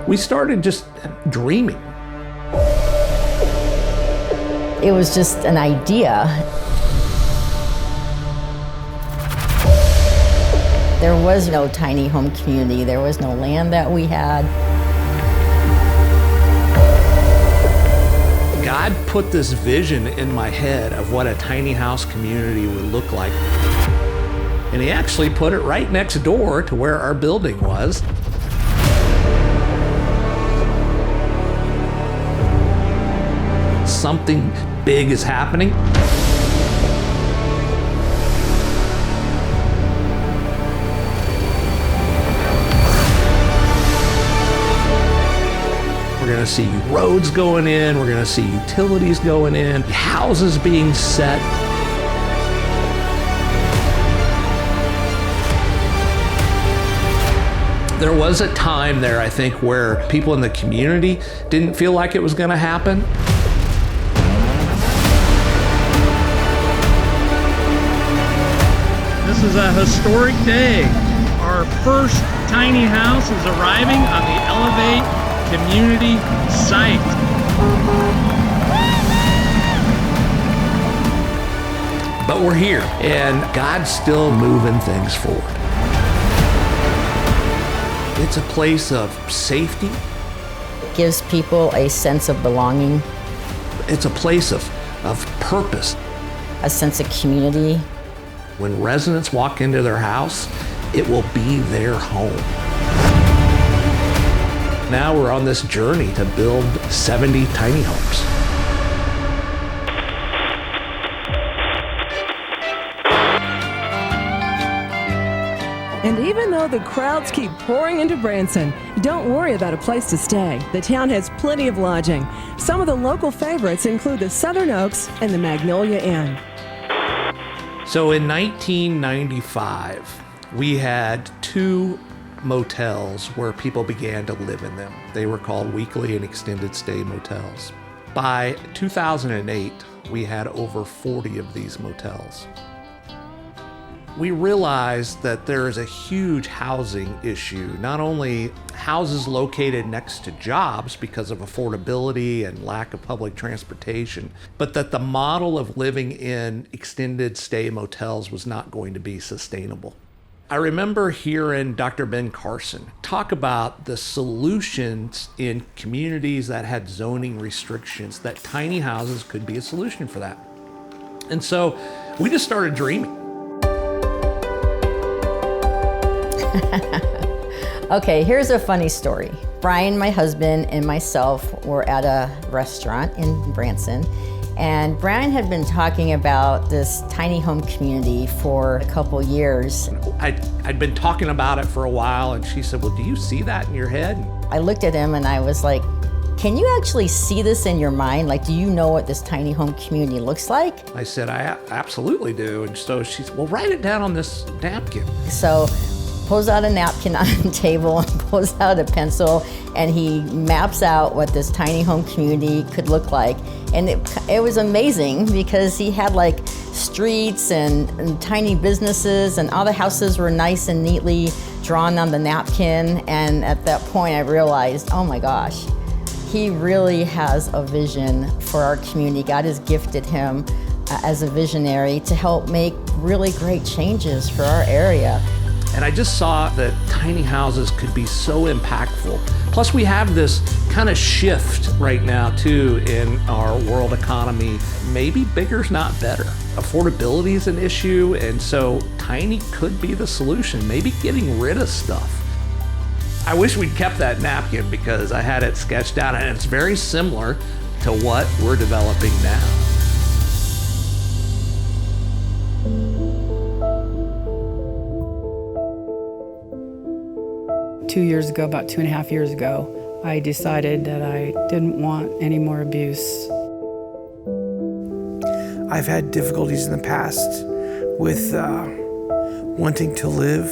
we started just dreaming. It was just an idea. There was no tiny home community. There was no land that we had. God put this vision in my head of what a tiny house community would look like. And he actually put it right next door to where our building was. Something big is happening. We're gonna see roads going in, we're gonna see utilities going in, houses being set. There was a time there, I think, where people in the community didn't feel like it was gonna happen. This is a historic day. Our first tiny house is arriving on the Elevate community site. But we're here, and God's still moving things forward. It's a place of safety. It gives people a sense of belonging, It's a place of purpose. a sense of community. When residents walk into their house, it will be their home. Now we're on this journey to build 70 tiny homes. And even though the crowds keep pouring into Branson, don't worry about a place to stay. The town has plenty of lodging. Some of the local favorites include the Southern Oaks and the Magnolia Inn. So in 1995, we had 2 motels where people began to live in them. They were called weekly and extended stay motels. By 2008, we had over 40 of these motels. We realized that there is a huge housing issue, not only houses located next to jobs because of affordability and lack of public transportation, but that the model of living in extended stay motels was not going to be sustainable. I remember hearing Dr. Ben Carson talk about the solutions in communities that had zoning restrictions, that tiny houses could be a solution for that. And so we just started dreaming. Okay, here's a funny story. Brian, my husband, and myself were at a restaurant in Branson, and Brian had been talking about this tiny home community for a couple years. I'd been talking about it for a while, and she said, well, do you see that in your head? I looked at him and I was like, can you actually see this in your mind? Like, do you know what this tiny home community looks like? I said, I absolutely do. And so she said, well, write it down on this napkin. So pulls out a napkin on the table and pulls out a pencil, and he maps out what this tiny home community could look like. And it was amazing because he had like streets and tiny businesses, and all the houses were nice and neatly drawn on the napkin. And at that point I realized, oh my gosh, he really has a vision for our community. God has gifted him as a visionary to help make really great changes for our area. And I just saw that tiny houses could be so impactful. Plus we have this kind of shift right now too in our world economy. Maybe bigger's not better. Affordability is an issue, and so tiny could be the solution. Maybe getting rid of stuff. I wish we'd kept that napkin because I had it sketched out, and it's very similar to what we're developing now. About 2.5 years ago, I decided that I didn't want any more abuse. I've had difficulties in the past with wanting to live.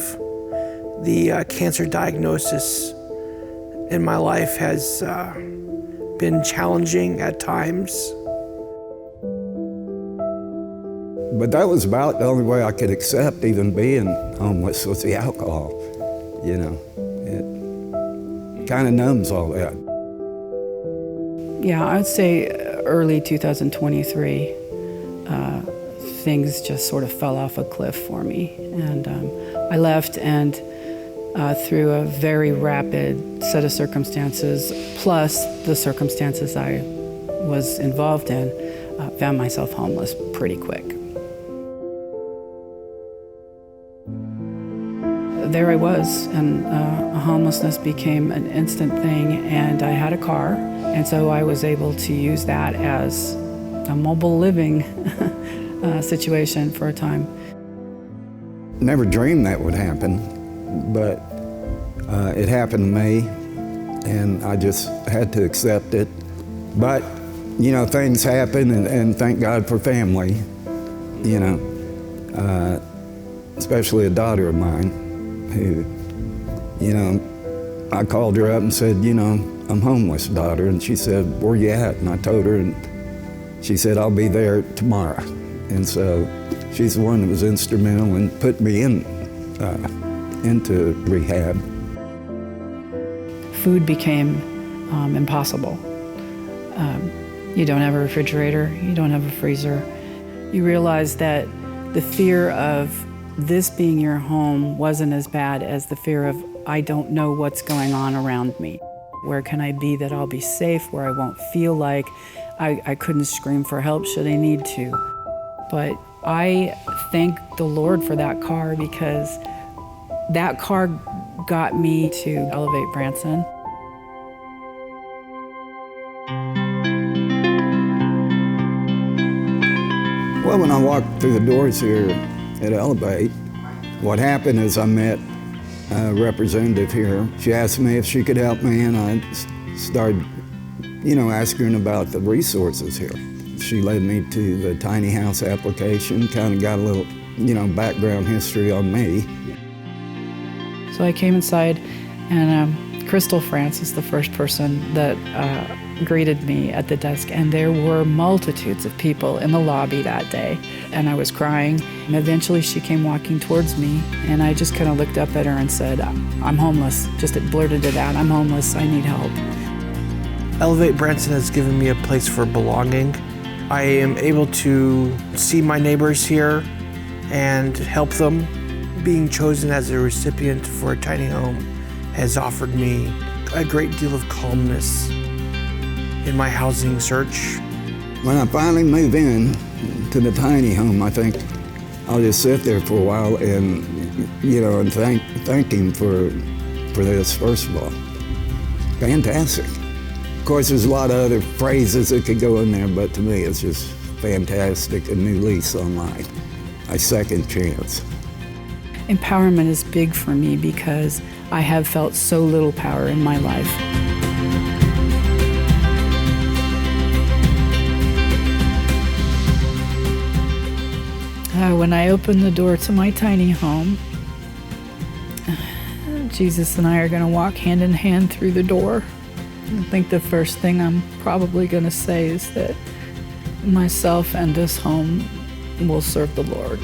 The cancer diagnosis in my life has been challenging at times. But that was about the only way I could accept even being homeless was the alcohol, you know. kind of numbs all that. Yeah, I'd say early 2023, things just sort of fell off a cliff for me. And I left, and through a very rapid set of circumstances, plus the circumstances I was involved in, found myself homeless pretty quick. There I was, and homelessness became an instant thing, and I had a car, and so I was able to use that as a mobile living situation for a time. Never dreamed that would happen, but it happened to me, and I just had to accept it. But, you know, things happen, and thank God for family, you know, especially a daughter of mine who, you know, I called her up and said, you know, I'm homeless, daughter, and she said, where you at? And I told her, and she said, I'll be there tomorrow. And so she's the one that was instrumental in putting me into rehab. Food became impossible. You don't have a refrigerator, you don't have a freezer. You realize that the fear of this being your home wasn't as bad as the fear of, I don't know what's going on around me. Where can I be that I'll be safe, where I won't feel like I couldn't scream for help should I need to. But I thank the Lord for that car, because that car got me to Elevate Branson. Well, when I walked through the doors here at Elevate, what happened is I met a representative here. She asked me if she could help me, and I started, you know, asking about the resources here. She led me to the tiny house application, kind of got a little, you know, background history on me. So I came inside, and Crystal France is the first person that greeted me at the desk, and there were multitudes of people in the lobby that day, and I was crying. And eventually she came walking towards me, and I just kind of looked up at her and said, I'm homeless. Just blurted it out, I'm homeless, I need help. Elevate Branson has given me a place for belonging. I am able to see my neighbors here and help them. Being chosen as a recipient for a tiny home has offered me a great deal of calmness in my housing search. When I finally move in to the tiny home, I think I'll just sit there for a while and, you know, and thank him for this, first of all. Fantastic. Of course, there's a lot of other phrases that could go in there, but to me, it's just fantastic, a new lease on life, a second chance. Empowerment is big for me because I have felt so little power in my life. When I open the door to my tiny home, Jesus and I are going to walk hand in hand through the door. I think the first thing I'm probably going to say is that myself and this home will serve the Lord.